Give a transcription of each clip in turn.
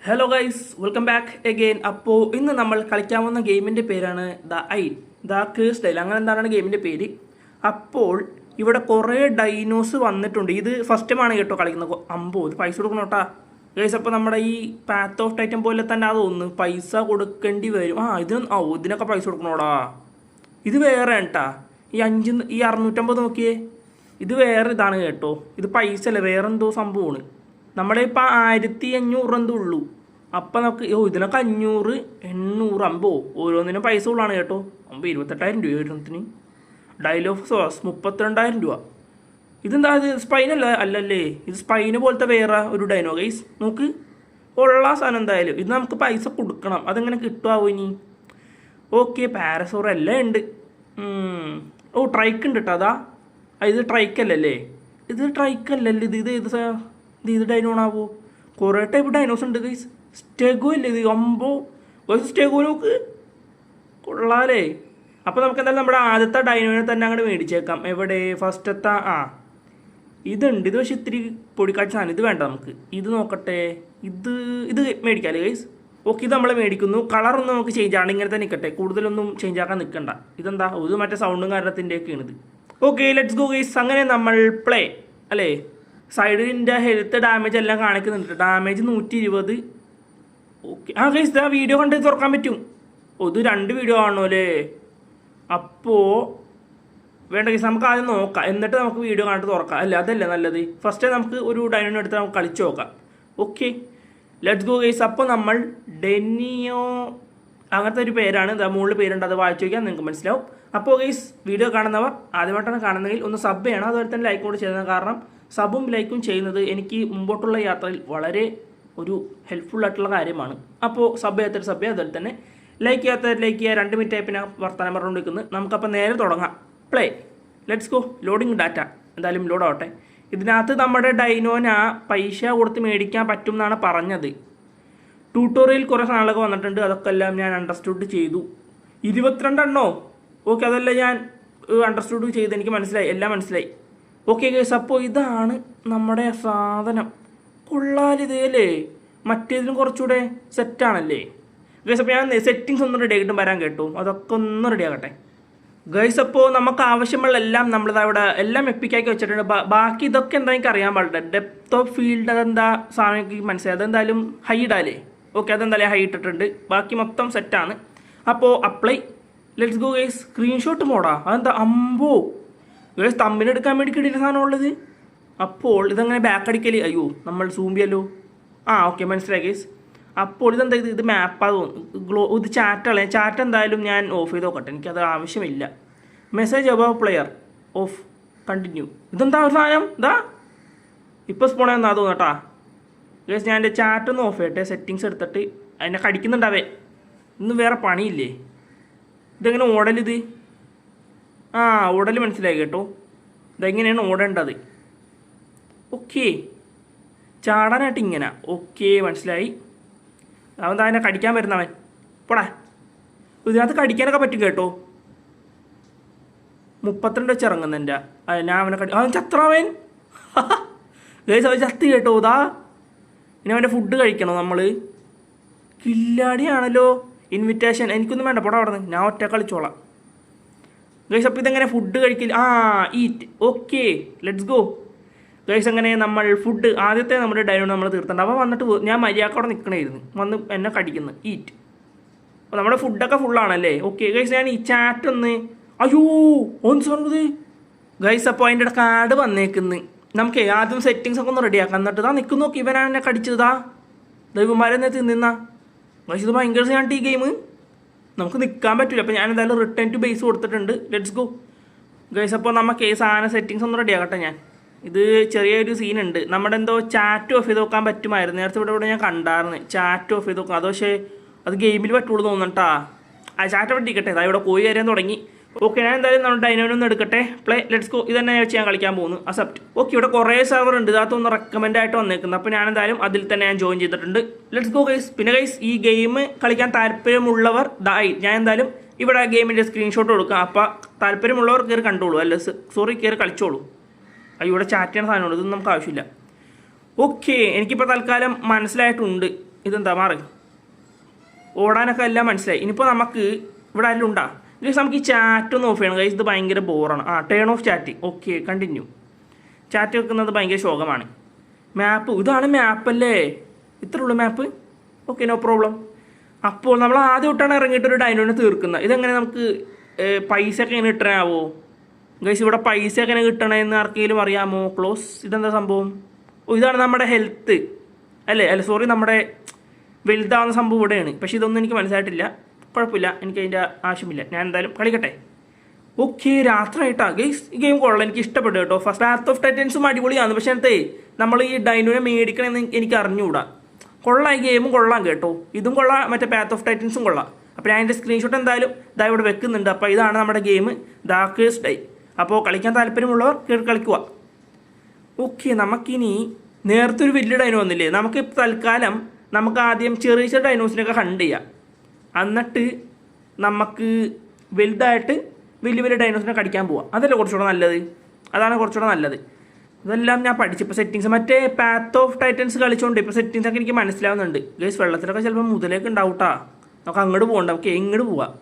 Hello guys, welcome back again. അപ്പോൾ ഇന്ന് നമ്മൾ കളിക്കാൻ പോകുന്ന ഗെയിമിൻ്റെ പേരാണ് ദ കേഴ്സ്ഡ് ഐൽ, അങ്ങനെ എന്താണ് ഗെയിമിൻ്റെ പേര്. അപ്പോൾ ഇവിടെ കുറേ ഡൈനോസ് വന്നിട്ടുണ്ട്. ഇത് ഫസ്റ്റ് ടൈമാണ് കേട്ടോ കളിക്കുന്നത്. ഇത് പൈസ കൊടുക്കണം കേട്ടോ ഗൈസ്. അപ്പോൾ നമ്മുടെ ഈ പാത്ത് ഓഫ് ടൈറ്റൻ പോലെ തന്നെ അതൊന്ന് പൈസ കൊടുക്കേണ്ടി വരും. ഇതിനൊക്കെ പൈസ കൊടുക്കണോടാ. ഇത് വേറെ കേട്ടാ. ഈ 650 നോക്കിയേ, ഇത് വേറെ ഇതാണ് കേട്ടോ. ഇത് പൈസ അല്ല, വേറെ എന്തോ സംഭവമാണ്. നമ്മുടെ ഇപ്പം 1500 എന്തോ ഉള്ളൂ. അപ്പം നമുക്ക് ഇതിനൊക്കെ 500, 800, 50 ഓരോന്നിനും പൈസ ഉള്ളതാണ് കേട്ടോ. 28,000 രൂപ ഓരോന്നിന്. ഡയലോഗ് സോസ് 32,000 രൂപ. ഇതെന്താ, ഇത് സ്പൈനല്ല അല്ലല്ലേ, ഇത് സ്പൈന് പോലത്തെ വേറെ ഒരു ഡൈനോ ഗൈസ്. നോക്ക്, ഉള്ള സാധനം എന്തായാലും ഇത് നമുക്ക് പൈസ കൊടുക്കണം. അതെങ്ങനെ കിട്ടുമാവോ ഇനി? ഓക്കെ, പാരസോർ എല്ലാം ഉണ്ട്. ട്രൈക്ക് ഉണ്ട് കേട്ടോ. ഇത് ട്രൈക്കല്ലല്ലേ, ഇത് ട്രൈക്കല്ലല്ലേ, ഇത് ഡൈനോണാവോ? കുറേ ടൈപ്പ് ഡൈനോസ് ഉണ്ട് ഗൈസ്. സ്റ്റെഗോ അല്ലേ ഇത്? ഗൈസ് സ്റ്റെഗോ നോക്ക്, കൊള്ളാലേ. അപ്പോൾ നമുക്ക് എന്തായാലും നമ്മുടെ ആദ്യത്തെ ഡൈനോനെ തന്നെ അങ്ങോട്ട് മേടിച്ചേക്കാം. എവിടെ ഫസ്റ്റത്തെ? ഇതുണ്ട്. ഇത് പക്ഷേ ഇത്തിരി പൊടിക്കാച്ച സാധനം. ഇത് വേണ്ട നമുക്ക്. ഇത് നോക്കട്ടെ, ഇത് മേടിക്കാമല്ലേ ഗൈസ്? ഓക്കെ, ഇത് നമ്മൾ മേടിക്കുന്നു. കളറൊന്നും നമുക്ക് ചേഞ്ച് ആണ്, ഇങ്ങനെ തന്നെ നിൽക്കട്ടെ, കൂടുതലൊന്നും ചേഞ്ച് ആക്കാൻ നിൽക്കണ്ട. ഇതെന്താ, ഇത് മറ്റേ സൗണ്ടും കാരണത്തിൻ്റെയൊക്കെയാണിത്. Okay, let's go guys. അങ്ങനെ നമ്മൾ പ്ലേ അല്ലേ. സൈഡിൻ്റെ ഹെൽത്ത് ഡാമേജ് എല്ലാം കാണിക്കുന്നുണ്ട്. ഡാമേജ് 120. ഓക്കെ, ഗൈസ് ആ വീഡിയോ കണ്ട് തുറക്കാൻ പറ്റും. ഇത് 2 വീഡിയോ കാണണോ അല്ലേ? അപ്പോൾ വേണ്ട ഗൈസ്, നമുക്ക് ആദ്യം നോക്കാം, എന്നിട്ട് നമുക്ക് വീഡിയോ കണ്ടിട്ട് തുറക്കാം. അതല്ലേ നല്ലത്. ഫസ്റ്റ് നമുക്ക് ഒരു ഡൈനോനെ എടുത്ത് നമുക്ക് കളിച്ച് നോക്കാം. Okay, let's go guys. അപ്പോൾ നമ്മൾ ഡെനിയോ അങ്ങനത്തെ ഒരു പേരാണ്, മുകളിൽ പേരുണ്ട്, അത് വായിച്ചു നോക്കിയാൽ നിങ്ങൾക്ക് മനസ്സിലാവും. അപ്പോൾ ഗൈസ്, വീഡിയോ കാണുന്നവർ ആദ്യമായിട്ടാണ് കാണുന്നതെങ്കിൽ ഒന്ന് സബ് ചെയ്യണം. അതുപോലെ തന്നെ ലൈക്ക് കൂടി ചെയ്യുന്നത്. കാരണം സബും ലൈക്കും ചെയ്യുന്നത് എനിക്ക് മുമ്പോട്ടുള്ള യാത്രയിൽ വളരെ ഒരു ഹെൽപ്ഫുൾ ആയിട്ടുള്ള കാര്യമാണ്. അപ്പോൾ സബ് ചെയ്യാത്തവർ സബ് ചെയ്യുക, അതുപോലെ തന്നെ ലൈക്ക് ചെയ്യാത്തവർ ലൈക്ക് ചെയ്യുക. 2 മിനിറ്റ് ആയി പിന്നെ വർത്തമാനം പറഞ്ഞുകൊണ്ടിരിക്കുന്നത്. നമുക്കപ്പോൾ നേരെ തുടങ്ങാം. Play, let's go. Loading data എന്തായാലും ലോഡ് ആവട്ടെ. ഇതിനകത്ത് നമ്മുടെ ഡൈനോന പൈസ കൊടുത്ത് മേടിക്കാൻ പറ്റും എന്നാണ് പറഞ്ഞത്. ട്യൂട്ടോറിയൽ കുറേ സാധനങ്ങളൊക്കെ വന്നിട്ടുണ്ട്, അതൊക്കെ എല്ലാം ഞാൻ അണ്ടർസ്റ്റുഡ് ചെയ്തു. 22 എണ്ണോ? ഓക്കെ, അതെല്ലാം ഞാൻ അണ്ടർസ്റ്റുഡ് ചെയ്ത്, എനിക്ക് മനസ്സിലായി, എല്ലാം മനസ്സിലായി. ഓക്കെ ഗൈസ്, അപ്പോൾ ഇതാണ് നമ്മുടെ സാധനം. കൊള്ളാലിത് അല്ലേ? മറ്റേതിലും കുറച്ചുകൂടെ സെറ്റാണല്ലേ ഗൈസ്. അപ്പോൾ ഞാൻ സെറ്റിങ്സ് ഒന്നും റെഡി ആക്കിയിട്ടും വരാൻ കേട്ടോ, അതൊക്കെ ഒന്ന് റെഡി ആകട്ടെ ഗൈസ്. അപ്പോൾ നമുക്ക് ആവശ്യമുള്ള എല്ലാം നമ്മളിതവിടെ എല്ലാം എപ്പിക്കാക്കി വെച്ചിട്ടുണ്ട്. ബാക്കി ഇതൊക്കെ എന്താ എനിക്ക് അറിയാൻ പാടില്ല. ഡെപ്ത് ഓഫ് ഫീൽഡ് അതെന്താ സാധനം എനിക്ക് മനസ്സിലായി. അതെന്തായാലും ഹൈ ഇടാല്ലേ? ഓക്കെ, അതെന്തായാലും ഹൈ ഇട്ടിട്ടുണ്ട്. ബാക്കി മൊത്തം സെറ്റാണ്. അപ്പോൾ apply, let's go guys. Screenshot മോഡാ? അതെന്താ? ഗൈസ്, തമ്മിലെടുക്കാൻ വേണ്ടി കിട്ടിയ സാധനമുള്ളത്. അപ്പോൾ ഇതങ്ങനെ ബാക്ക് അടിക്കൽ, അയ്യോ നമ്മൾ സൂം ചെയ്യല്ലോ. ഓക്കെ, മനസ്സിലായി ഗൈസ്. അപ്പോൾ ഇതെന്താ, ഇത് മാപ്പാ തോന്നുന്നു. ഇത് ചാറ്റല്ലേ? ചാറ്റ് എന്തായാലും ഞാൻ ഓഫ് ചെയ്ത് നോക്കട്ടെ, എനിക്കത് ആവശ്യമില്ല. Message above player of, continue. ഇതെന്താ ഒരു സാധനം? ഇപ്പോൾ സ്പോൺ എന്നാ തോന്നട്ടാ ഗൈസ്. ഞാൻ എൻ്റെ ചാറ്റൊന്ന് ഓഫ് ചെയ്യട്ടെ, സെറ്റിങ്സ് എടുത്തിട്ട്. അതിനെ കടിക്കുന്നുണ്ടാവേ, ഇന്ന് വേറെ പണിയില്ലേ? ഇതെങ്ങനെ ഓടലിത്? ഓടൽ മനസ്സിലായി കേട്ടോ. ഇതെങ്ങനെയാണ് ഓടേണ്ടത്? ഓക്കെ, ചാടാനായിട്ട് ഇങ്ങനെ. ഓക്കെ, മനസ്സിലായി. അവൻ അതിനെ കടിക്കാൻ വരുന്നവൻ പോടാ. ഇതിനകത്ത് കടിക്കാനൊക്കെ പറ്റും കേട്ടോ. 32 വെച്ച് ഇറങ്ങുന്നെൻ്റെ. ഞാൻ അവനെ അവൻ ചത്രവൻ ഗൈസ്, അവൻ ചത്ത് കേട്ടോ. ഇനി അവൻ്റെ ഫുഡ് കഴിക്കണം നമ്മൾ. കില്ലാടിയാണല്ലോ. ഇൻവിറ്റേഷൻ എനിക്കൊന്നും വേണ്ട, പോടാ അവിടെ നിന്ന്, ഞാൻ ഒറ്റ കളിച്ചോളാം ഗൈസ്. അപ്പോൾ ഇതെങ്ങനെ ഫുഡ് കഴിക്കില്ല? Eat. Okay, let's go guys. അങ്ങനെ നമ്മൾ ഫുഡ് ആദ്യത്തെ നമ്മുടെ ഡൈനോ നമ്മൾ തീർത്തിട്ടുണ്ട്. അപ്പോൾ വന്നിട്ട് ഞാൻ മര്യാദക്കോടെ നിൽക്കണമായിരുന്നു, വന്ന് എന്നെ കടിക്കുന്നു. ഈറ്റ്. അപ്പോൾ നമ്മുടെ ഫുഡൊക്കെ ഫുള്ളാണല്ലേ? ഓക്കെ ഗൈസ്, ഞാൻ ഈ ചാറ്റ് ഒന്ന് ഒന്ന് പറഞ്ഞത് ഗൈസ്. അപ്പോൾ അതിൻ്റെ ഇടയ്ക്ക് കാർഡ് വന്നേക്കുന്നു. നമുക്ക് ആദ്യം സെറ്റിങ്സ് ഒക്കെ ഒന്ന് റെഡിയാക്കാം. എന്നിട്ട് നിൽക്കുന്നു. നോക്കി, ഇവനാണ് എന്നെ കടിച്ചതാ. ദൈവന്മാരെന്നെ തിന്നാ ഗൈസ്. ഇത് ഭയങ്കര സാധനമാണ് ഈ ഗെയിം. നമുക്ക് നിൽക്കാൻ പറ്റില്ല. അപ്പോൾ ഞാൻ എന്തായാലും റിട്ടേൺ ടു ബേസ് കൊടുത്തിട്ടുണ്ട്. Let's go guys. അപ്പോൾ നമുക്ക് ഈ സാധനം സെറ്റിങ്സ് ഒന്ന് റെഡിയാക്കട്ടെ. ഇത് ചെറിയൊരു സീനുണ്ട്. നമ്മുടെ എന്തോ ചാറ്റ് ഓഫ് ചെയ്ത് നോക്കാൻ പറ്റുമായിരുന്നു. നേരത്തെ ഇവിടെ ഞാൻ കണ്ടായിരുന്നു ചാറ്റ് ഓഫ് ചെയ്ത് നോക്കാം. അത് പക്ഷേ അത് ഗെയിമിൽ പറ്റുള്ളൂ തോന്നട്ടാ. ചാറ്റ് പറ്റിക്കട്ടെ. ഇവിടെ കോഴി വരാൻ തുടങ്ങി. ഓക്കെ, ഞാൻ എന്തായാലും നമ്മുടെ ഡൈനോനൊന്നും എടുക്കട്ടെ. Play, let's go. ഇത് തന്നെ വെച്ച് ഞാൻ കളിക്കാൻ പോകുന്നു. അക്സെപ്റ്റ്. ഓക്കെ, ഇവിടെ കുറേ സെർവർ ഉണ്ട്. ഇതിനകത്തൊന്ന് റെക്കമെൻഡ് ആയിട്ട് വന്നേക്കുന്നത്. അപ്പോൾ ഞാൻ എന്തായാലും അതിൽ തന്നെ ഞാൻ ജോയിൻ ചെയ്തിട്ടുണ്ട്. Let's go guys. പിന്നെ ഗൈസ്, ഈ ഗെയിം കളിക്കാൻ താല്പര്യമുള്ളവർ ഞാൻ എന്തായാലും ഇവിടെ ഗെയിമിൻ്റെ സ്ക്രീൻഷോട്ട് കൊടുക്കാം. അപ്പോൾ താല്പര്യമുള്ളവർ കയറി കണ്ടോളൂ, കയറി കളിച്ചോളൂ. ഇവിടെ ചാറ്റ് ചെയ്യുന്ന സാധനമുണ്ട്, ഇതൊന്നും നമുക്ക് ആവശ്യമില്ല. ഓക്കെ, എനിക്കിപ്പോൾ തൽക്കാലം മനസ്സിലായിട്ടുണ്ട്. ഇതെന്താ മാറി ഓടാനൊക്കെ എല്ലാം മനസ്സിലായി. ഇനിയിപ്പോൾ നമുക്ക് ഇവിടെ ആരെങ്കിലും ഉണ്ടാ ഗൈസ്? നമുക്ക് ഈ ചാറ്റ് ഒന്ന് ഓഫ് ചെയ്യണം ഗൈസ്, ഇത് ഭയങ്കര ബോറാണ്. Turn off chat. Okay, continue. Chat വെക്കുന്നത് ഭയങ്കര ശോകമാണ്. മാപ്പ്, ഇതാണ് മാപ്പല്ലേ? ഇത്രേ ഉള്ളൂ മാപ്പ്. Okay, no problem. അപ്പോൾ നമ്മൾ ആദ്യം തൊട്ടാണ് ഇറങ്ങിയിട്ട് ഒരു ഡൈനോനെ തീർക്കുന്നത്. ഇതെങ്ങനെ നമുക്ക് പൈസ ഒക്കെ എങ്ങനെ കിട്ടണാവോ ഗൈസ്? ഇവിടെ പൈസ എങ്ങനെ കിട്ടണമെന്ന് ആർക്കെങ്കിലും അറിയാമോ? ക്ലോസ്. ഇതെന്താ സംഭവം? ഇതാണ് നമ്മുടെ ഹെൽത്ത് അല്ലേ? സോറി, നമ്മുടെ വലുതാവുന്ന സംഭവം ഇവിടെയാണ്. പക്ഷേ ഇതൊന്നും എനിക്ക് മനസ്സിലായിട്ടില്ല. കുഴപ്പമില്ല, എനിക്ക് അതിൻ്റെ ആവശ്യമില്ല. ഞാൻ എന്തായാലും കളിക്കട്ടെ. ഓക്കെ, രാത്രിയായിട്ടാ ഗൈസ്. ഈ ഗെയിം കൊള്ളാം, എനിക്ക് ഇഷ്ടപ്പെട്ടു കേട്ടോ. ഫസ്റ്റ് പാത്ത് ഓഫ് ടൈറ്റൻസും അടിപൊളിയാണ്. പക്ഷേ അടുത്തേ നമ്മൾ ഈ ഡൈനോനെ മേടിക്കണമെന്ന് എനിക്ക് അറിഞ്ഞുകൂടാ. കൊള്ളാം, ഈ ഗെയിമും കൊള്ളാം കേട്ടോ. ഇതും കൊള്ളാം, മറ്റേ പാത്ത് ഓഫ് ടൈറ്റൻസും കൊള്ളാം. അപ്പോൾ ഞാൻ അതിൻ്റെ സ്ക്രീൻഷോട്ട് എന്തായാലും ഇതാ ഇവിടെ വെക്കുന്നുണ്ട്. അപ്പോൾ ഇതാണ് നമ്മുടെ ഗെയിം, ഡാർക്കേഴ്സ് ഡേ. അപ്പോൾ കളിക്കാൻ താല്പര്യമുള്ളവർ കയറി കളിക്കുക. ഓക്കെ, നമുക്കിനി നേരത്തെ ഒരു വലിയ ഡൈനോ വന്നില്ലേ? നമുക്ക് തൽക്കാലം നമുക്ക് ആദ്യം ചെറിയ ചെറിയ ഡൈനോസിനൊക്കെ ഹണ്ട് ചെയ്യാം. എന്നിട്ട് നമുക്ക് വലുതായിട്ട് വലിയ വലിയ ഡൈനോസിനെ കടിക്കാൻ പോവാം. അതല്ലേ കുറച്ചുകൂടെ നല്ലത്? അതാണ് കുറച്ചുകൂടെ നല്ലത്. ഇതെല്ലാം ഞാൻ പഠിച്ചു. ഇപ്പോൾ സെറ്റിങ്സ് മറ്റേ പാത്ത് ഓഫ് ടൈറ്റൻസ് കളിച്ചുകൊണ്ട് ഇപ്പോൾ സെറ്റിങ്സൊക്കെ എനിക്ക് മനസ്സിലാവുന്നുണ്ട് ഗൈസ്. വെള്ളത്തിലൊക്കെ ചിലപ്പോൾ മുതലേക്ക് ഉണ്ടാവൂട്ടാ. നമുക്ക് അങ്ങോട്ട് പോകണ്ട, നമുക്ക് ഇങ്ങോട്ട് പോവാം.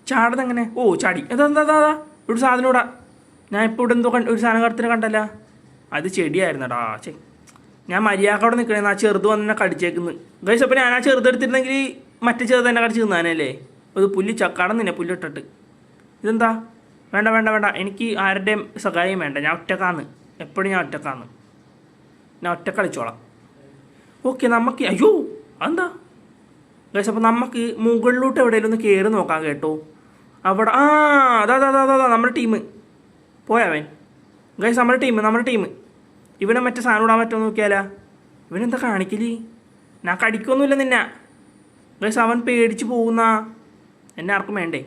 ചാടുന്നത് എങ്ങനെ? ചാടി. അതെന്താ ഒരു സാധനം ഇടാ. ഞാൻ ഇപ്പോൾ ഇവിടെ എന്തോ ഒരു സാധനം കടത്തിന് കണ്ടല്ല. അത് ചെടിയായിരുന്നടാ. ഞാൻ മര്യാദക്കവിടെ നിൽക്കണേന്ന് ആ ചെറുത് വന്നെ കടിച്ചേക്കുന്നു ഗൈസ്. അപ്പോൾ ഞാൻ ആ ചെറുതെടുത്തിരുന്നെങ്കിൽ മറ്റേ ചെറുത് തന്നെ കടിച്ച് തിന്നാനല്ലേ? അത് പുല്ല് ചക്കാടം തന്നെ പുല്ലിട്ടിട്ട്. ഇതെന്താ? വേണ്ട, എനിക്ക് ആരുടെയും സഹായം വേണ്ട. ഞാൻ ഒറ്റക്കാന്ന്, എപ്പോഴും ഞാൻ ഒറ്റക്കാന്ന്. ഞാൻ ഒറ്റ കളിച്ചോളാം. ഓക്കെ, നമുക്ക് അയ്യോ അതെന്താ ഗൈസ്? അപ്പോൾ നമുക്ക് മുകളിലോട്ട് എവിടെയെങ്കിലും ഒന്ന് കയറി നോക്കാം കേട്ടോ. അവിടെ അതാ നമ്മുടെ ടീം പോയവൻ ഗൈസ്. നമ്മുടെ ടീം ഇവനെ മറ്റേ സാധനം ഇടാൻ പറ്റുമോ നോക്കിയാലാ? ഇവനെന്താ കാണിക്കല്? ഞാൻ കടിക്കൊന്നുമില്ല നിന്നെ ഗൈസ്. അവൻ പേടിച്ച് പോകുന്ന എന്നെ ആർക്കും വേണ്ടേ?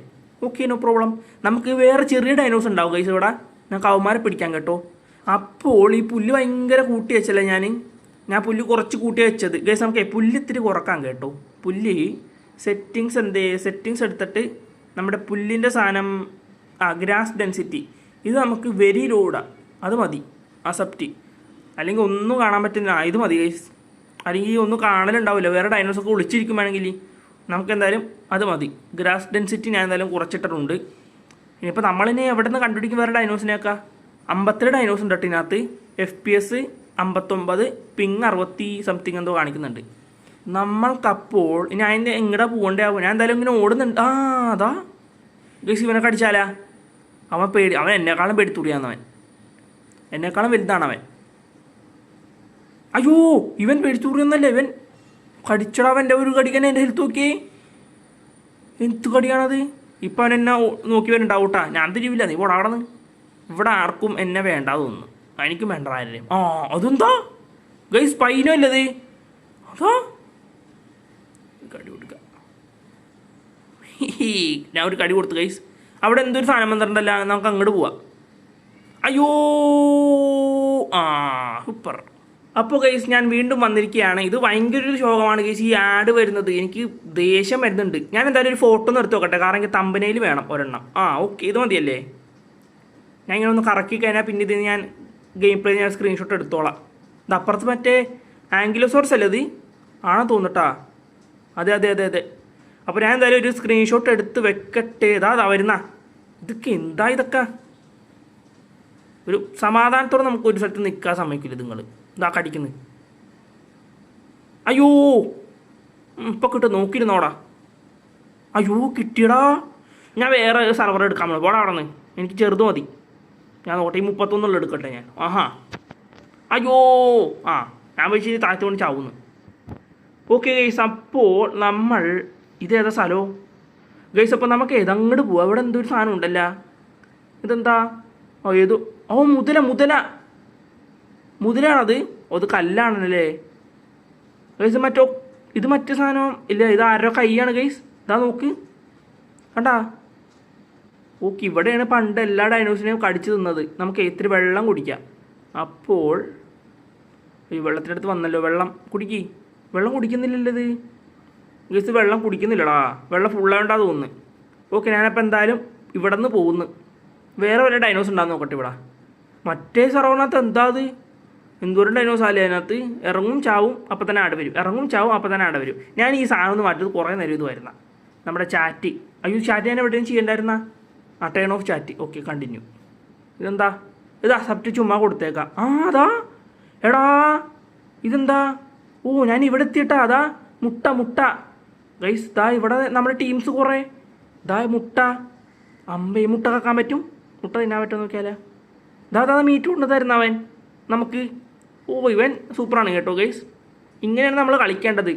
Okay, no problem. നമുക്ക് വേറെ ചെറിയ ഡൈനോസ് ഉണ്ടാവും ഗൈസ് ഇവിടെ. നമുക്ക് അവന്മാരെ പിടിക്കാം കേട്ടോ. അപ്പോൾ ഈ പുല്ല് ഭയങ്കര കൂട്ടി വെച്ചല്ലേ ഞാൻ പുല്ല് കുറച്ച് കൂട്ടി വെച്ചത് ഗൈസ്. നമുക്ക് പുല്ല് ഇത്തിരി കുറക്കാം കേട്ടോ. പുല്ല് സെറ്റിങ്സ് എടുത്തിട്ട് നമ്മുടെ പുല്ലിൻ്റെ സാധനം ഗ്രാസ് ഡെൻസിറ്റി ഇത് നമുക്ക് വെരി ലോഡാ. അത് മതി. അസെപ്റ്റ്. അല്ലെങ്കിൽ ഒന്നും കാണാൻ പറ്റുന്നില്ല. ഇത് മതി ഗൈസ്. അല്ലെങ്കിൽ ഒന്നും കാണലുണ്ടാവില്ല. വേറെ ഡൈനോസൊക്കെ ഒളിച്ചിരിക്കുവാണെങ്കിൽ നമുക്ക് എന്തായാലും അത് മതി. ഗ്രാസ് ഡെൻസിറ്റി ഞാൻ എന്തായാലും കുറച്ചിട്ടിട്ടുണ്ട്. ഇനിയിപ്പോൾ നമ്മളിനി എവിടെ നിന്ന് കണ്ടുപിടിക്കും വേറെ ഡൈനോസിനെയൊക്കെ? 57 ഡൈനോസ് ഉണ്ട് കേട്ടോ ഇതിനകത്ത്. FPS 59, പിങ് 60 സംതിങ് എന്തോ കാണിക്കുന്നുണ്ട്. നമ്മൾക്കപ്പോൾ ഇനി അതിൻ്റെ എങ്ങടെ പോകണ്ടേ ആവും? ഞാൻ എന്തായാലും ഇങ്ങനെ ഓടുന്നുണ്ട്. അതാ ഗൈസ്, ഇവനെ കടിച്ചാലാ? അവൻ എന്നെക്കാളും പേടിത്തൂടിയാന്നവൻ. എന്നെക്കാളും വലുതാണവൻ. അയ്യോ, ഇവൻ പേടിത്തൂറിയൊന്നല്ലേ? ഇവൻ കടിച്ചടാവൻ്റെ ഒരു കടിക്കാൻ എൻ്റെ ഹെൽത്ത് നോക്കിയേ. എന്ത് കടിയാണത്? ഇപ്പം അവൻ എന്നെ നോക്കി വരുന്നുണ്ടാവൂട്ടാ. ഞാൻ തിരിവില്ല, നീ ഓടാടന്ന്. ഇവിടെ ആർക്കും എന്നെ വേണ്ട തോന്നുന്നു. എനിക്കും വേണ്ട ആരെയും. അതെന്താ ഗൈസ്? പൈനോ അല്ലത്? അതാ കടി കൊടുക്ക. ഞാൻ ഒരു കടി കൊടുത്തു ഗൈസ്. അവിടെ എന്തൊരു സാധനം വന്നിട്ടുണ്ടല്ല. നമുക്ക് അങ്ങോട്ട് പോവാം. അയ്യോ, സൂപ്പർ. അപ്പോൾ ഗൈസ് ഞാൻ വീണ്ടും വന്നിരിക്കുകയാണ്. ഇത് ഭയങ്കര ഒരു ശോകമാണ് ഗൈസ്, ഈ ആഡ് വരുന്നത്. എനിക്ക് ദേഷ്യം വരുന്നുണ്ട്. ഞാൻ എന്തായാലും ഒരു ഫോട്ടോ ഒന്ന് എടുത്ത് നോക്കട്ടെ, കാരണം എനിക്ക് തമ്പനയിൽ വേണം ഒരെണ്ണം. ഓക്കെ, ഇത് മതിയല്ലേ? ഞാൻ ഇങ്ങനെ ഒന്ന് കറക്കി കഴിഞ്ഞാൽ പിന്നെ ഇത് ഞാൻ ഗെയിം പ്ലേ ഞാൻ സ്ക്രീൻഷോട്ട് എടുത്തോളാം. ഇത് അപ്പുറത്ത് മറ്റേ ആംഗിലോസോർസ് അല്ലേ? ഇത് ആണോ തോന്നിട്ടാ? അതെ. അപ്പോൾ ഞാൻ എന്തായാലും ഒരു സ്ക്രീൻഷോട്ട് എടുത്ത് വെക്കട്ടെ. അതാ വരുന്ന ഇതൊക്കെ ഒരു സമാധാനത്തോടെ നമുക്ക് ഒരു സ്ഥലത്ത് നിൽക്കാൻ സമ്മതിക്കില്ല. നിങ്ങൾ ഇതാ കടിക്കുന്നത്. അയ്യോ, ഇപ്പോൾ കിട്ടും, നോക്കിയിരുന്നോടാ. അയ്യോ, കിട്ടിയടാ. ഞാൻ വേറെ സർവർ എടുക്കാൻ പോകണം. പോടാ അവിടെ നിന്ന്. എനിക്ക് ചെറുത് മതി. ഞാൻ നോട്ടെ, ഈ 31 എടുക്കട്ടെ ഞാൻ. അയ്യോ, ഞാൻ വെച്ച് താഴ്ത്തി കൊണ്ട് ചാവുന്നു. ഓക്കെ ഗൈസ്, അപ്പോൾ നമ്മൾ ഇതേതാ സ്ഥലമോ ഗൈസ്? അപ്പോൾ നമുക്ക് ഏതങ്ങോട്ട് പോവാം. ഇവിടെ എന്തൊരു സാധനം ഉണ്ടല്ലോ. ഇതെന്താ? മുതലാണത്. അത് കല്ലാണല്ലേ ഗൈസ്? ഇത് മറ്റേ സാധനം ഇല്ല. ഇത് ആരോ കൈയാണ് ഗൈസ്. ഇതാ നോക്ക്, കണ്ടാ? ഓക്കെ, ഇവിടെയാണ് പണ്ട് എല്ലാ ഡൈനോസിനെയും കടിച്ചു തിന്നത്. നമുക്ക് ഇത്തിരി വെള്ളം കുടിക്കാം. അപ്പോൾ ഈ വെള്ളത്തിനടുത്ത് വന്നല്ലോ. വെള്ളം കുടിക്കുന്നില്ലല്ലോ ഇത് ഗൈസ്. വെള്ളം കുടിക്കുന്നില്ലടാ. വെള്ളം ഫുള്ളാണ്ടാ തോന്നുന്നു. ഓക്കെ, ഞാനപ്പോൾ എന്തായാലും ഇവിടെ നിന്ന് പോകുന്നു. വേറെ വല്ല ഡൈനോസ് ഉണ്ടാകുന്ന നോക്കട്ടെ ഇവിടെ. മറ്റേ സർവറിനകത്ത് എന്താ അത്? എന്തോരം ഡൈനോസ് അല്ലേ അതിനകത്ത്. ഇറങ്ങും ചാവും അപ്പം തന്നെ ആടെ വരും, ഇറങ്ങും ചാവും അപ്പം തന്നെ ആടെ വരും. ഞാൻ ഈ സാധനം ഒന്ന് മാറ്റത് കുറേ നേരം ഇത് വരുന്ന നമ്മുടെ ചാറ്റ്. അയ്യോ ചാറ്റ് ഞാൻ എവിടെയും ചെയ്യണ്ടായിരുന്ന. Turn off chat. Okay continue. ഇതെന്താ ഇതാ സബ്റ്റ് ചുമ്മാ കൊടുത്തേക്കാം. അതാ എടാ ഇതെന്താ. ഞാൻ ഇവിടെ എത്തിയിട്ടാ. അതാ മുട്ട ഗൈസ്. ദാ ഇവിടെ നമ്മുടെ ടീംസ് കുറേ. ദാ മുട്ട. ഈ മുട്ട കാക്കാൻ പറ്റും. മുട്ട തിന്നാൻ പറ്റുമോ നോക്കിയാലേ. ദാ മീറ്റ് കൊണ്ട് തരുന്നവൻ നമുക്ക്. ഇവൻ സൂപ്പറാണ് കേട്ടോ ഗൈസ്. ഇങ്ങനെയാണ് നമ്മൾ കളിക്കേണ്ടത്.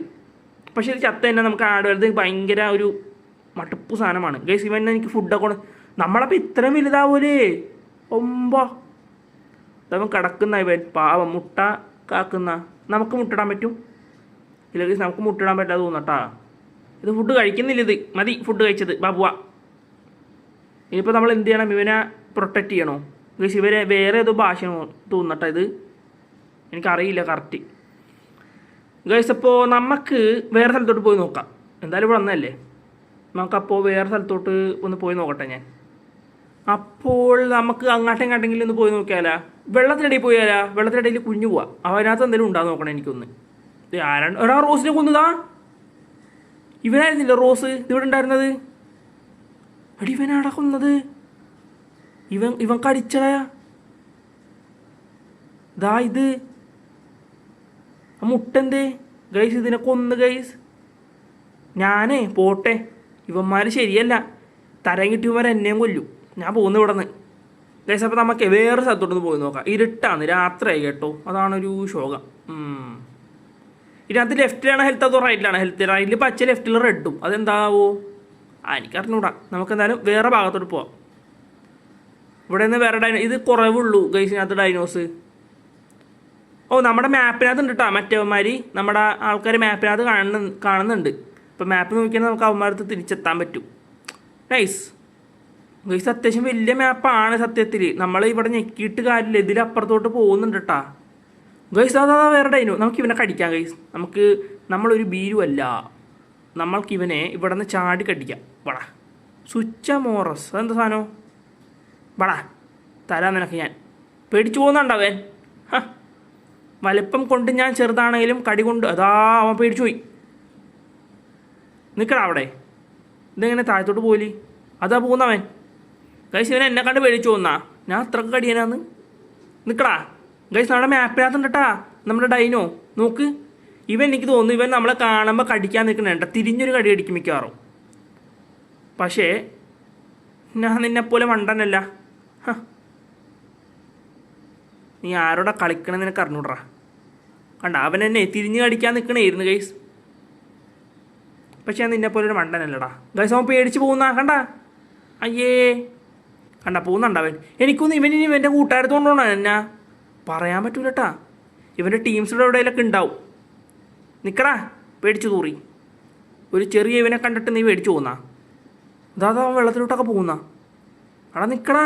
പക്ഷേ ഇത് ചത്ത തന്നെ നമുക്ക് ആഡ് വരുന്നത് ഭയങ്കര ഒരു മടുപ്പ് സാധനമാണ് ഗൈസ്. ഇവൻ എനിക്ക് ഫുഡൊക്കെ നമ്മളപ്പോൾ ഇത്രയും വലുതാവൂലേ. ഇതവൻ കിടക്കുന്ന ഇവൻ പാവം മുട്ട കാക്കുന്ന. നമുക്ക് മുട്ടിടാൻ പറ്റും? ഇല്ല ഗൈസ് നമുക്ക് മുട്ടിടാൻ പറ്റാതെ തോന്നട്ടാ. ഇത് ഫുഡ് കഴിക്കുന്നില്ല. ഇത് മതി ഫുഡ് കഴിച്ചത്. ബാബുവാ ഇനിയിപ്പോൾ നമ്മൾ എന്ത് ചെയ്യണം? ഇവനെ പ്രൊട്ടക്റ്റ് ചെയ്യണോ ഗൈസ്? ഇവരെ വേറെ ഏതോ ഭാഷ തോന്നട്ടെ ഇത്. എനിക്കറിയില്ല കറക്റ്റ് ഗൈസ്. അപ്പോൾ നമുക്ക് വേറെ സ്ഥലത്തോട്ട് പോയി നോക്കാം. എന്തായാലും ഇവിടെ വന്നതല്ലേ, നമുക്കപ്പോൾ വേറെ സ്ഥലത്തോട്ട് ഒന്ന് പോയി നോക്കട്ടെ ഞാൻ. അപ്പോൾ നമുക്ക് അങ്ങോട്ടെങ്കിലും ഒന്ന് പോയി നോക്കിയാലാ. വെള്ളത്തിനിടയിൽ പോയാലാ. വെള്ളത്തിനിടയിൽ കുഞ്ഞു പോവാം. അതിനകത്ത് എന്തെങ്കിലും ഉണ്ടാകും നോക്കണം എനിക്കൊന്ന്. ആരാണ് എടാ റോസിനെ കൊന്നതാ? ഇവനായിരുന്നില്ല റോസ് ഇവിടെ ഉണ്ടായിരുന്നത്. എടി ഇവനാടാ കൊന്നത്. ഇവൻ കടിച്ചടാ. ദാ ഇത് മുട്ടെന്തേ ഗൈസ്. ഇതിനെ കൊന്ന് ഗൈസ്. ഞാനേ പോട്ടെ. ഇവന്മാർ ശരിയല്ല. തരം കിട്ടിയവന്മാർ എന്നെയും കൊല്ലും. ഞാൻ പോകുന്നു ഇവിടെ നിന്ന് ഗൈസ്. അപ്പോൾ നമുക്ക് വേറെ സ്ഥലത്തോട്ടൊന്ന് പോയി നോക്കാം. ഇരുട്ടാണ്, രാത്രിയായി കേട്ടോ. അതാണൊരു ശോകം. ഇതിനകത്ത് ലെഫ്റ്റിലാണ് ഹെൽത്ത് അതോ റൈറ്റിലാണ് ഹെൽത്ത്? റൈറ്റിൽ പച്ച, ലെഫ്റ്റിൽ റെഡും. അതെന്താവോ എനിക്കറിഞ്ഞൂടാ. നമുക്ക് എന്തായാലും വേറെ ഭാഗത്തോട്ട് പോവാം. ഇവിടെ നിന്ന് വേറെ ഇത് കുറവുള്ളൂ ഗൈസിനകത്ത് ഡൈനോസ്. നമ്മുടെ മാപ്പിനകത്ത് ഉണ്ട് കേട്ടോ മറ്റേവന്മാർ. നമ്മുടെ ആൾക്കാർ മാപ്പിനകത്ത് കാണുന്നുണ്ട്. ഇപ്പോൾ മാപ്പ് നോക്കിയാൽ നമുക്ക് അവന്മാരത്ത് തിരിച്ചെത്താൻ പറ്റും. Nice guys. അത്യാവശ്യം വലിയ മാപ്പാണ് സത്യത്തിൽ. നമ്മൾ ഇവിടെ ഞെക്കിയിട്ട് കാര്യമില്ല. ഇതിലപ്പുറത്തോട്ട് പോകുന്നുണ്ട് കേട്ടാ ഗൈസ്. അതാ വേറെ ഡൈനോ. നമുക്ക് ഇവനെ കടിക്കാം ഗൈസ്. നമ്മളൊരു ബീരുവല്ല. നമ്മൾക്കിവനെ ഇവിടെ നിന്ന് ചാടി കടിക്കാം. വടാ സുച്ചമോറസ്. അതെന്താ സാധനം? വടാ തരാൻ നിനക്ക് ഞാൻ. പേടിച്ചു പോകുന്നുണ്ടവൻ. വലിപ്പം കൊണ്ട് ഞാൻ ചെറുതാണെങ്കിലും കടി കൊണ്ട് അതാ അവൻ പേടിച്ചു പോയി. നിൽക്കടാ അവിടെ. ഇതെങ്ങനെ താഴത്തോട്ട് പോലി? അതാ പോകുന്നവൻ ഗൈസ്. ഇവൻ എന്നെ കണ്ട് പേടിച്ചു പോകുന്നാ. ഞാൻ അത്രക്ക് കടിയനാന്ന്. നിൽക്കടാ ഗൈസ്. നമ്മുടെ മാപ്പിനകത്തുണ്ട് കേട്ടാ നമ്മുടെ ഡൈനോ. നോക്ക്. ഇവൻ എനിക്ക് തോന്നുന്നു ഇവൻ നമ്മളെ കാണുമ്പോൾ കടിക്കാൻ നിൽക്കണേണ്ട. തിരിഞ്ഞൊരു കടി അടിക്കും മിക്കവാറും. പക്ഷേ ഞാൻ നിന്നെപ്പോലെ മണ്ടനല്ല. നീ ആരോടാ കളിക്കണമെന്ന് നിനക്ക് അറിഞ്ഞൂടാ. കണ്ട അവൻ എന്നെ തിരിഞ്ഞ് കടിക്കാൻ നിൽക്കണേയിരുന്നു ഗൈസ്. പക്ഷെ ഞാൻ നിന്നെപ്പോലെ ഒരു മണ്ടനല്ലടാ ഗൈസ്. അവൻ പേടിച്ച് പോകുന്ന കണ്ട. അയ്യേ കണ്ട പോകുന്നുണ്ട് അവൻ. എനിക്കൊന്നും ഇവൻ ഇനി ഇവൻ്റെ കൂട്ടുകാരത്തോണ്ടാണ് എന്നാ പറയാൻ പറ്റൂല കേട്ടാ. ഇവൻ്റെ ടീംസിൻ്റെ എവിടെയെങ്കിലൊക്കെ ഉണ്ടാവും. നിൽക്കടാ പേടിച്ചു തൂറി. ഒരു ചെറിയ ഇവനെ കണ്ടിട്ട് നീ പേടിച്ചു പോകുന്നാ. അതാ അവൻ വെള്ളത്തിലോട്ടൊക്കെ പോകുന്ന. അവിടെ നിൽക്കടാ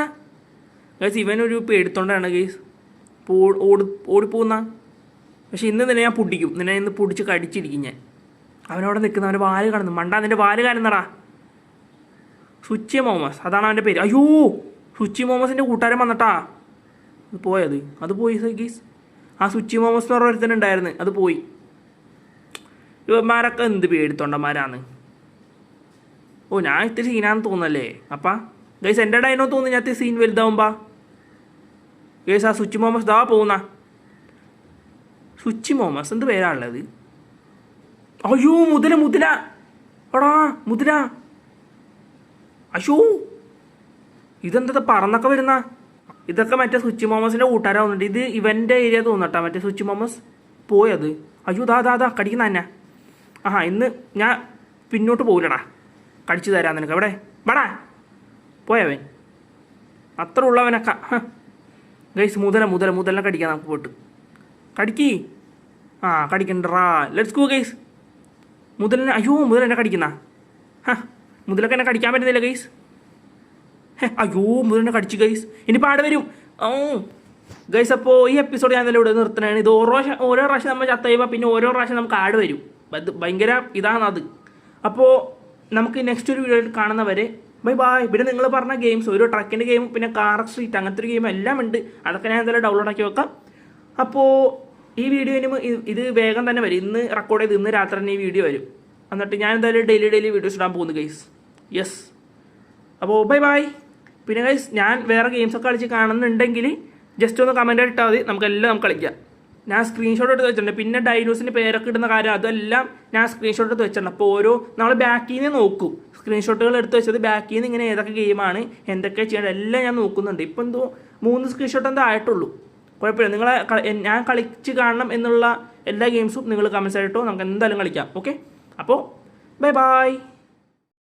ഗൈസ്. ഇവനൊരു പേടിത്തോണ്ടാണ് ഗൈസ് ഓടിപ്പോകുന്ന. പക്ഷെ ഇന്ന് നിന്നെ ഞാൻ പൊടിക്കും. നിന്നെ ഇന്ന് പൊടിച്ച് കടിച്ചിരിക്കും ഞാൻ. അവനവിടെ നിൽക്കുന്ന അവൻ്റെ വാല് കാണുന്നു. മണ്ടാ നിൻ്റെ വാല് കാണുന്നടാ. സുച്ചി മോമസ് അതാണ് അവൻ്റെ പേര്. അയ്യോ സുച്ചി മോമസിൻ്റെ കൂട്ടുകാരൻ വന്നിട്ടാ. അത് പോയത്. അത് പോയി ഗീസ്. ആ സുച്ചി മോമസ് എന്ന് പറഞ്ഞ ഒരുത്തനുണ്ടായിരുന്നു. അത് പോയി. ഇവന്മാരൊക്കെ എന്ത് പേടിത്തൊണ്ടന്മാരാണ്. ഞാൻ ഇത്തിരി സീനാന്ന് തോന്നല്ലേ അപ്പാ ഗൈസ്. എൻ്റെ ഡൈനോ തോന്നുന്നു ഞാൻ ഇത്തിരി സീൻ വലുതാവുമ്പാ ഗൈസ്. ആ സുച്ചി മോമസ് ദാ പോകുന്ന. സുച്ചി മോമസ് എന്ത് പേരാണുള്ളത്? അയ്യോ മുതല എടാ മുതല. അയ്യോ ഇതെന്താ പറന്നൊക്കെ വരുന്ന. ഇതൊക്കെ മറ്റേ സുച്ചി മോമസിൻ്റെ കൂട്ടുകാരാവുന്നുണ്ട്. ഇത് ഇവൻ്റെ ഏരിയ തോന്നട്ടാ മറ്റേ സുച്ചി മോമസ് പോയത്. അയ്യോ ദാ കടിക്കുന്ന തന്നെ. ഇന്ന് ഞാൻ പിന്നോട്ട് പോകില്ലടാ. കടിച്ചു തരാൻ നിനക്ക്. എവിടെ വടാ പോയവൻ. അത്ര ഉള്ളവനൊക്കെ ഗൈസ്. മുതലിനെ കടിക്കാൻ നമുക്ക് പോയിട്ട്. കടിക്കി. കടിക്കണ്ടറാ. Let's go guys. മുതലിനെ മുതലെന്നെ കടിക്കുന്ന. മുതലൊക്കെ എന്നെ കടിക്കാൻ പറ്റുന്നില്ല ഗൈസ്. മുതലിനെ കടിച്ചു ഗൈസ്. ഇനി പാട് വരും. ഗൈസ് അപ്പോൾ ഈ എപ്പിസോഡ് ഞാൻ ഇവിടെ നിർത്തണതാണ്. ഇത് ഓരോ പ്രാവശ്യം നമ്മൾ ചത്ത കഴിയുമ്പോൾ പിന്നെ ഓരോ പ്രാവശ്യം നമുക്ക് ആഡ് വരും. അത് ഭയങ്കര ഇതാണ് അത്. അപ്പോൾ നമുക്ക് നെക്സ്റ്റ് ഒരു വീഡിയോയിൽ കാണുന്നവരെ ബൈ. പിന്നെ നിങ്ങൾ പറഞ്ഞ ഗെയിംസ്, ഒരു ട്രക്കിൻ്റെ ഗെയിം, പിന്നെ കാർ സ്ട്രീറ്റ്, അങ്ങനത്തെ ഒരു ഗെയിം എല്ലാം ഉണ്ട്. അതൊക്കെ ഞാൻ എന്തായാലും ഡൗൺലോഡ് ആക്കി വെക്കാം. അപ്പോൾ ഈ വീഡിയോയിന് ഇത് വേഗം തന്നെ വരും. ഇന്ന് റെക്കോർഡ് ചെയ്ത് ഇന്ന് രാത്രി തന്നെ ഈ വീഡിയോ വരും. എന്നിട്ട് ഞാൻ എന്തായാലും ഡെയിലി വീഡിയോസ് ഇടാൻ പോകുന്നു ഗൈസ്. യെസ്, അപ്പോൾ ബൈ. പിന്നെ ഗൈസ്, ഞാൻ വേറെ ഗെയിംസൊക്കെ കളിച്ച് കാണുന്നുണ്ടെങ്കിൽ ജസ്റ്റ് ഒന്ന് കമൻ്റ് ഇട്ടാൽ മതി, നമുക്ക് കളിക്കാം. ഞാൻ സ്ക്രീൻഷോട്ട് എടുത്ത് വെച്ചിട്ടുണ്ട്. പിന്നെ ഡൈനോസിൻ്റെ പേരൊക്കെ ഇടുന്ന കാര്യം അതെല്ലാം ഞാൻ സ്ക്രീൻഷോട്ട് എടുത്ത് വെച്ചിട്ടുണ്ട്. അപ്പോൾ നമ്മൾ ബാക്കിൽ നിന്ന് നോക്കും, സ്ക്രീൻഷോട്ടുകൾ എടുത്ത് വെച്ചത് ബാക്കിൽ നിന്ന് ഇങ്ങനെ ഏതൊക്കെ ഗെയിമാണ് എന്തൊക്കെ ചെയ്യേണ്ടത് എല്ലാം ഞാൻ നോക്കുന്നുണ്ട്. ഇപ്പം എന്തോ 3 സ്ക്രീൻഷോട്ട് എന്താ ആയിട്ടുള്ളൂ. കുഴപ്പമില്ല. ഞാൻ കളിച്ച് കാണണം എന്നുള്ള എല്ലാ ഗെയിംസും നിങ്ങൾ കമൻസ് ആയിട്ടോ, നമുക്ക് എന്തായാലും കളിക്കാം. ഓക്കെ, അപ്പോൾ ബൈ.